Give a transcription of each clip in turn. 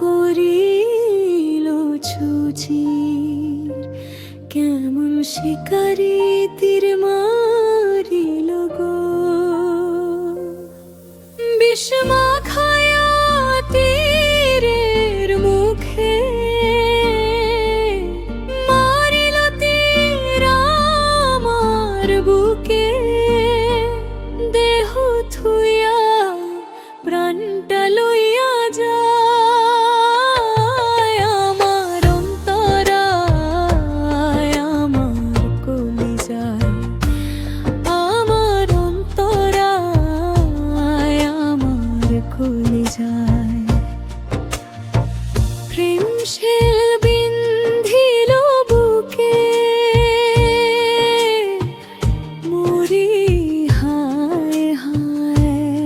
করিল ছুচির, কেমন শিকারি তীর মারিল গো। বিষমাখায়া তীরের মুখে মারিল তীর আমার বুকে, দেহ থুইয়া প্রাণটা লইয়া যায় আমার অন্তরায়, আমার কলিজায়, আমার অন্তরায়, আমার কলিজায়। প্রেম শেল বিন্ধিল বুকে, মরি হায় হায়,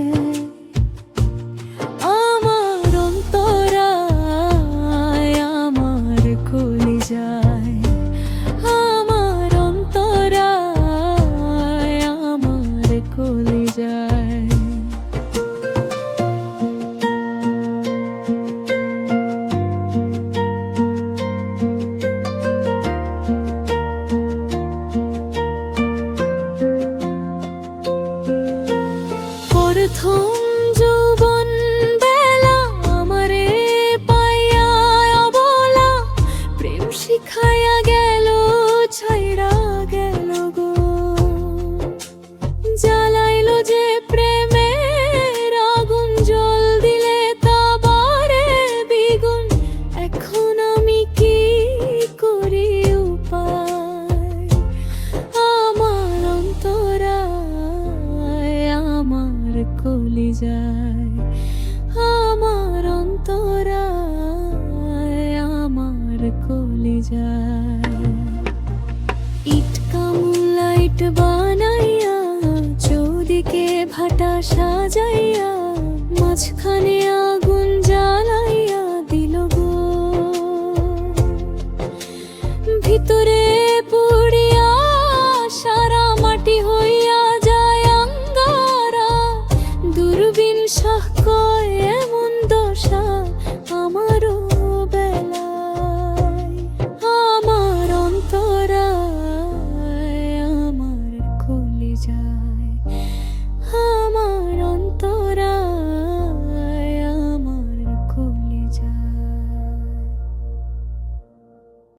আমার অন্তরায়, আমার কলিজায়, আমার অন্তরায়, আমার কলিজায়। প্রথম যৌবন বেলা আমারে পাইয়া অবলা, প্রেম শিখাইয়া গেল ছাইড়া গেল গো। জ্বালাইল যে প্রেমের আগুন, জল দিলে তা বাড়ে দ্বিগুণ। এখন আমি কি করি উপায়, আমার অন্তরায়, আমার কলিজায়, আমার অন্তরায়, আমার কলিজায়। ইট কামুল্লা ইট বানাইয়া, চৌদিকে ভাটা সাজাইয়া, মাঝখানে